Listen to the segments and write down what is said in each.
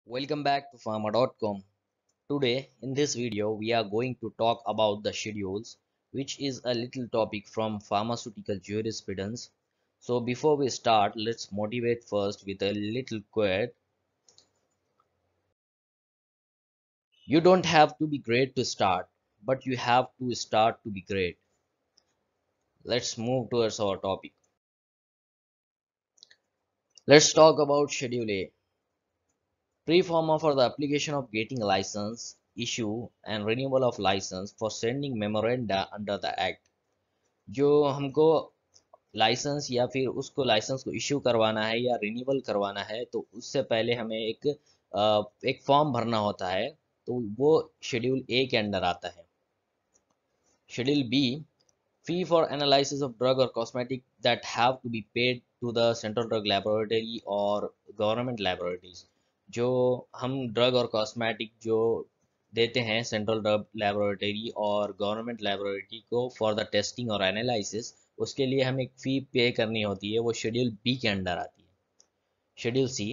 Welcome back to pharma.com. Today, in this video, we are going to talk about the schedules, which is a little topic from pharmaceutical jurisprudence. So, before we start, let's motivate first with a little quote. You don't have to be great to start, but you have to start to be great. Let's move towards our topic. Let's talk about Schedule A. Pre-forma for the application of getting a license, issue and renewal of license for sending memoranda under the Act. जो हमको licence या फिर उसको licence को issue करवाना है या renewal करवाना है तो उससे पहले हमें एक फॉर्म भरना होता है। तो वो शेड्यूल ए के अंडर आता है। Schedule B, fee for analysis of drug or cosmetic that have to be paid to the central drug laboratory or government laboratories। जो हम ड्रग और कॉस्मेटिक जो देते हैं सेंट्रल ड्रग लेबोरेटरी और गवर्नमेंट लेबोरेटरी को फॉर द टेस्टिंग और analysis, उसके लिए हमें एक फ़ी पे करनी होती है, वो शेड्यूल बी के अंडर आती है। Schedule C,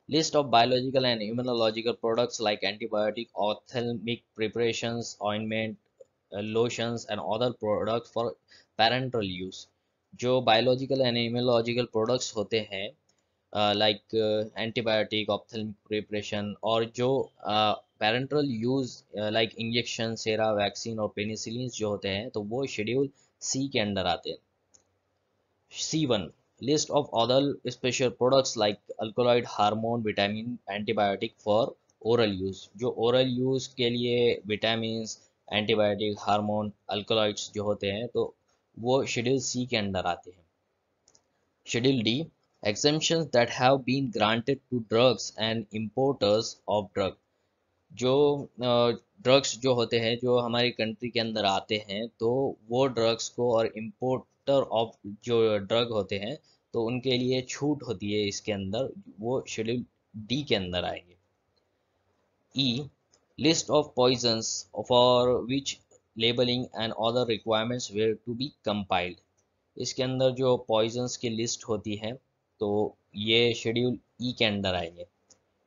list of biological and immunological products like antibiotic, ophthalmic preparations, ointment, lotions and other products for parenteral use। जो biological and immunological products होते हैं लाइक एंटीबायोटिक, ऑप्थेल्मिक प्रिपरेशन और जो parental use like injection, सेरा, vaccine और penicillin जो होते हैं तो वो शेड्यूल सी के अंडर आते हैं। C1, list of other special products like alkaloid, hormone, vitamin, antibiotic for oral use। जो oral use के लिए vitamins, antibiotic, hormone, alkaloids जो होते हैं तो वो शेड्यूल सी के अंडर आते हैं। Schedule D, exemptions that have been granted to drugs and importers of drug। जो ड्रग्स जो होते हैं जो हमारी कंट्री के अंदर आते हैं तो वो ड्रग्स को और इम्पोर्टर ऑफ जो ड्रग होते हैं तो उनके लिए छूट होती है इसके अंदर, वो शेड्यूल डी के अंदर आएंगे। E, list of poisons for which labelling and other requirements were to be compiled. इसके अंदर जो पॉइजन्स की लिस्ट होती है तो ये शेड्यूल ई के अंदर आएंगे।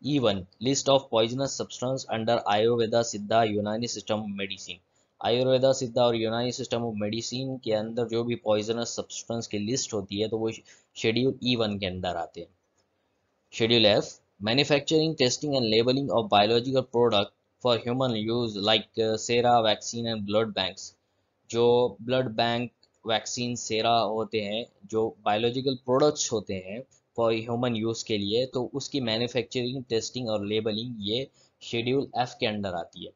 E1, list of poisonous substance under Ayurveda, सिद्धा, यूनानी सिस्टम ऑफ मेडिसिन। आयुर्वेदा, सिद्धा और यूनानी सिस्टम ऑफ मेडिसिन के अंदर जो भी पॉइजनस सब्सटेंस की लिस्ट होती है तो वो शेड्यूल E1 के अंदर आते हैं। Schedule F, manufacturing, testing and labelling of biological product for human use like sera, vaccine and blood banks. जो ब्लड बैंक, वैक्सीन, सेरा होते हैं जो बायोलॉजिकल प्रोडक्ट्स होते हैं फॉर ह्यूमन यूज़ के लिए तो उसकी मैन्युफैक्चरिंग, टेस्टिंग और लेबलिंग ये शेड्यूल एफ के अंडर आती है।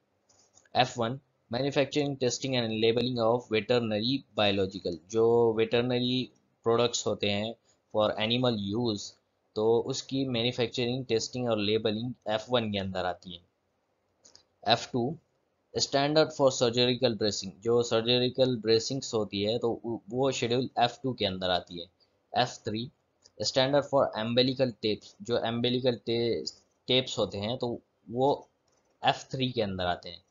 F1, manufacturing, testing and labelling of veterinary biological. जो वेटरनरी प्रोडक्ट्स होते हैं फॉर एनिमल यूज़ तो उसकी मैन्युफैक्चरिंग, टेस्टिंग और लेबलिंग F1 के अंदर आती है। F2, standard for surgical dressing. जो सर्जरिकल ड्रेसिंग्स होती है तो वो शेड्यूल F2 के अंदर आती है। F3, standard for umbilical tapes. जो एम्बेलिकल टेप्स होते हैं तो वो F3 के अंदर आते हैं।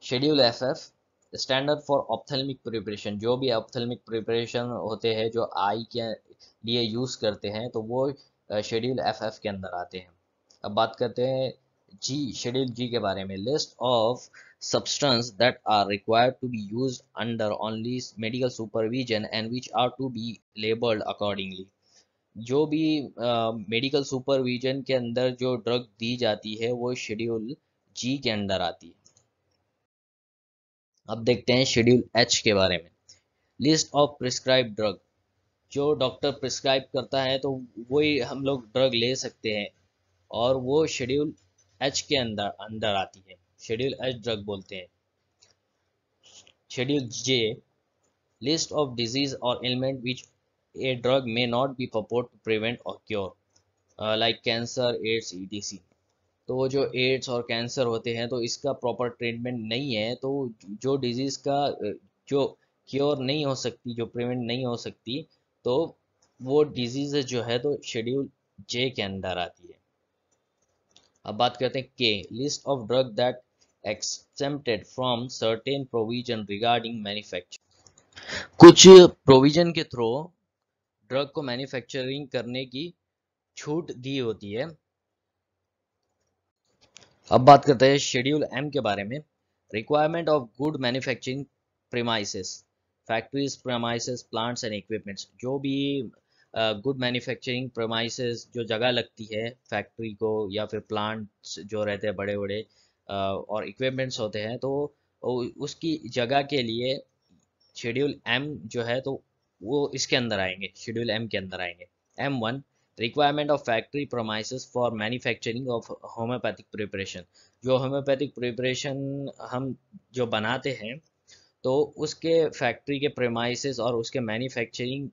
Schedule FF, standard for ophthalmic preparation. जो भी ऑप्थेल्मिक प्रिपरेशन होते हैं जो आई के लिए यूज़ करते हैं तो वो शेड्यूल FF के अंदर आते हैं। अब बात करते हैं जी, शेड्यूल जी के बारे में। List of substance that are required to be used under only medical supervision and which are to be labeled accordingly। जो भी मेडिकल सुपरविजन के अंदर जो ड्रग दी जाती है वो शेड्यूल जी के अंदर आती है। अब देखते हैं शेड्यूल एच के बारे में। List of prescribe drug. जो डॉक्टर प्रिस्क्राइब करता है तो वही हम लोग ड्रग ले सकते हैं और वो शेड्यूल एच के अंदर अंदर आती है। शेड्यूल एच ड्रग बोलते हैं। Schedule J, list of disease और ailment which a drug may not be purport to prevent or cure like cancer, AIDS, ETC. तो वो जो एड्स और कैंसर होते हैं तो इसका प्रॉपर ट्रीटमेंट नहीं है तो जो डिजीज़ का जो क्योर नहीं हो सकती, जो प्रिवेंट नहीं हो सकती तो वो डिजीज़ जो है तो शेड्यूल जे के अंदर आती है। अब बात करते हैं के, list of drug that accepted from certain provision regarding manufacture. कुछ प्रोविजन के थ्रू ड्रग को मैन्युफैक्चरिंग करने की छूट दी होती है। अब बात करते हैं शेड्यूल एम के बारे में। Requirement of good manufacturing premises, factories, premises, plants and equipments. जो भी गुड मैन्युफैक्चरिंग प्रीमाइसेस, जो जगह लगती है फैक्ट्री को या फिर प्लांट्स जो रहते हैं बड़े बड़े, और इक्विपमेंट्स होते हैं, तो उसकी जगह के लिए शेड्यूल एम जो है तो वो इसके अंदर आएंगे, शेड्यूल एम के अंदर आएंगे। M1, requirement of factory premises for manufacturing of homeopathic preparation. जो होम्योपैथिक प्रिपरेशन हम जो बनाते हैं, तो उसके फैक्ट्री के प्रेमाइसेस और उसके मैन्युफैक्चरिंग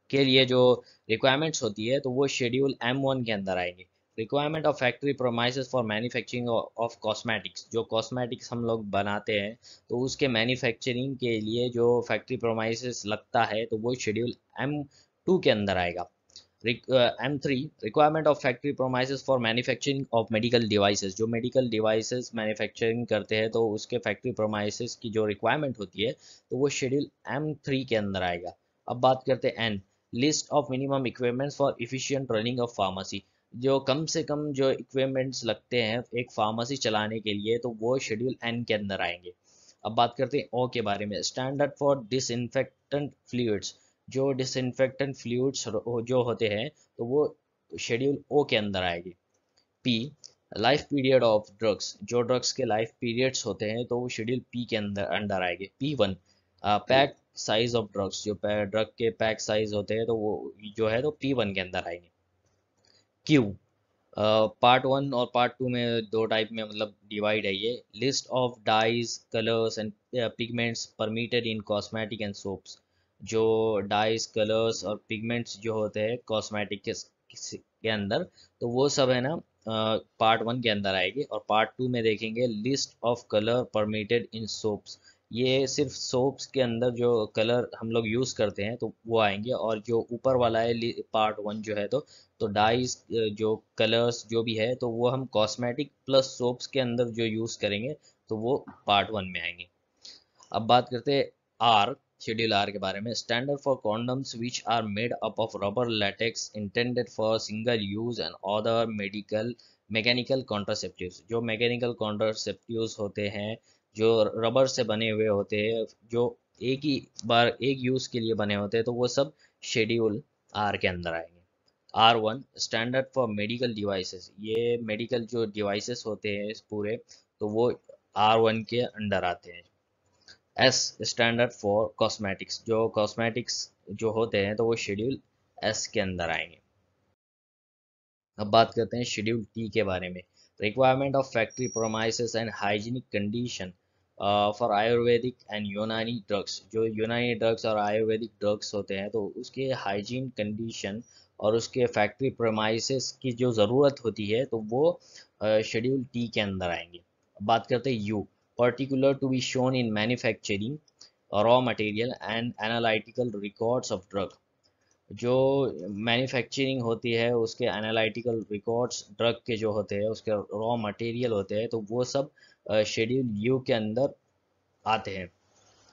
के लिए जो रिक्वायरमेंट्स होती है, तो वो शेड्यूल M1 के अंदर आएंगे। Requirement of factory premises for manufacturing of cosmetics. जो कॉस्मेटिक्स हम लोग बनाते हैं, तो उसके मैन्युफैक्चरिंग के लिए जो फैक्ट्री प्रोमाइसेस लगता है, तो वो शेड्यूल M2 के अंदर आएगा। M3, requirement of factory premises for manufacturing of medical devices. जो मेडिकल डिवाइसेस मैन्युफैक्चरिंग करते हैं, तो उसके फैक्ट्री प्रोमाइसेस की जो रिक्वायरमेंट होती है, तो वो शेड्यूल M3 के अंदर आएगा। अब बात करते हैं N, list of minimum equipments for efficient running of pharmacy. जो कम से कम जो इक्विपमेंट्स लगते हैं एक फार्मेसी चलाने के लिए, तो वो शेड्यूल N के अंदर आएंगे। अब बात करते हैं O के बारे में। Standard for disinfectant fluids. जो डिसइंफेक्टेंट फ्लूइड्स जो होते हैं, तो वो शेड्यूल ओ के अंदर आएगी। P, life period of drugs. जो ड्रग्स के लाइफ पीरियड्स होते हैं, तो वो शेड्यूल पी के अंदर अंडर आएंगे। P1, pack size of drugs. जो ड्रग के पैक साइज होते हैं, तो वो जो है तो P1 के अंदर आएंगे। क्यू, पार्ट वन और पार्ट टू में दो टाइप में मतलब डिवाइड है ये। List of dyes, colours and pigments permitted in cosmetic and soaps. जो डाइज, कलर्स और पिगमेंट्स जो होते हैं कॉस्मेटिक के अंदर, तो वो सब है ना पार्ट वन के अंदर आएगी। और पार्ट टू में देखेंगे list of colour permitted in soaps. ये सिर्फ सोप्स के अंदर जो कलर हम लोग यूज़ करते हैं, तो वो आएंगे। और जो ऊपर वाला है पार्ट वन जो है, तो डाइस, जो कलर्स जो भी है, तो वो हम कॉस्मेटिक प्लस सोप्स के अंदर जो यूज़ करेंगे, तो वो पार्ट वन में आएंगे। अब बात करते हैं आर, शेड्यूल आर के बारे में। Standard for condoms which are made up of rubber latex intended for single use and other medical mechanical contraceptives. जो मैकेनिकल कॉन्ट्रासेप्टिव्स होते हैं, जो रबर से बने हुए होते हैं, जो एक ही बार एक यूज के लिए बने होते हैं, तो वो सब शेड्यूल आर के अंदर आएंगे। R1, standard for medical devices. ये मेडिकल जो डिवाइसेस होते हैं पूरे, तो वो R1 के अंडर आते हैं। S, standard for cosmetics. जो कॉस्मेटिक्स जो होते हैं, तो वो शेड्यूल एस के अंदर आएंगे। अब बात करते हैं शेड्यूल टी के बारे में। Requirement of factory premises and hygienic condition for Ayurvedic and Unani drugs. जो यूनानी ड्रग्स और आयुर्वेदिक ड्रग्स होते हैं, तो उसके हाइजीन कंडीशन और उसके फैक्ट्री प्रोमाइसेस की जो ज़रूरत होती है, तो वो शेड्यूल टी के अंदर आएंगे। अब बात करते हैं U, particular to be shown in manufacturing raw material and analytical records of drug. जो मैन्युफैक्चरिंग होती है, उसके एनालिटिकल रिकॉर्ड्स ड्रग के जो होते हैं, उसके रॉ मटेरियल होते हैं, तो वो सब शेड्यूल यू के अंदर आते हैं।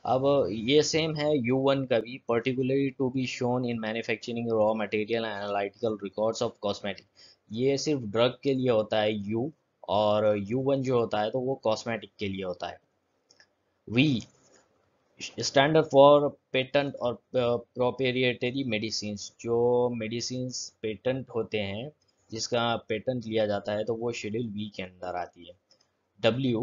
अब ये सेम है U1 का भी, particularly to be shown in manufacturing raw material and analytical records of cosmetic. ये सिर्फ ड्रग के लिए होता है यू, और U1 जो होता है, तो वो कॉस्मेटिक के लिए होता है। वी, स्टैंडर्ड फॉर पेटेंट और प्रोप्रिएटरी मेडिसिन। जो मेडिसिन पेटेंट होते हैं, जिसका पेटेंट लिया जाता है, तो वो शेड्यूल बी के अंदर आती है। W,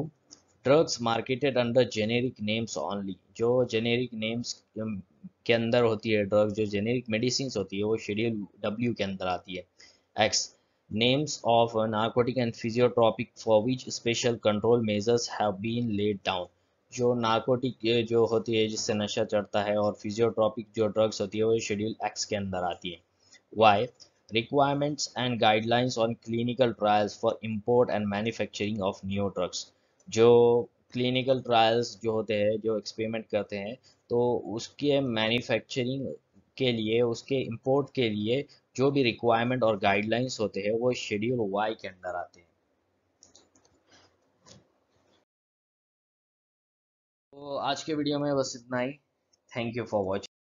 drugs marketed under generic names only. जो जेनेरिक नेम्स के अंदर होती है ड्रग, जो जेनेरिक मेडिसिन होती है, वो शेड्यूल डब्ल्यू के अंदर आती है। X, names of narcotic and psychotropic for which special control measures have been laid down. जो नार्कोटिक जो होती है जिससे नशा चढ़ता है, और फिजियोट्रॉपिक जो ड्रग्स होती है, वो शेड्यूल एक्स के अंदर आती है। Y, requirements and guidelines on clinical trials for import and manufacturing of new drugs। जो क्लिनिकल ट्रायल्स जो होते हैं, जो एक्सपेरिमेंट करते हैं, तो उसके मैन्युफैक्चरिंग के लिए, उसके इंपोर्ट के लिए जो भी रिक्वायरमेंट और गाइडलाइंस होते हैं, वो शेड्यूल वाई के अंदर आते हैं। तो आज के वीडियो में बस इतना ही। Thank you for watching.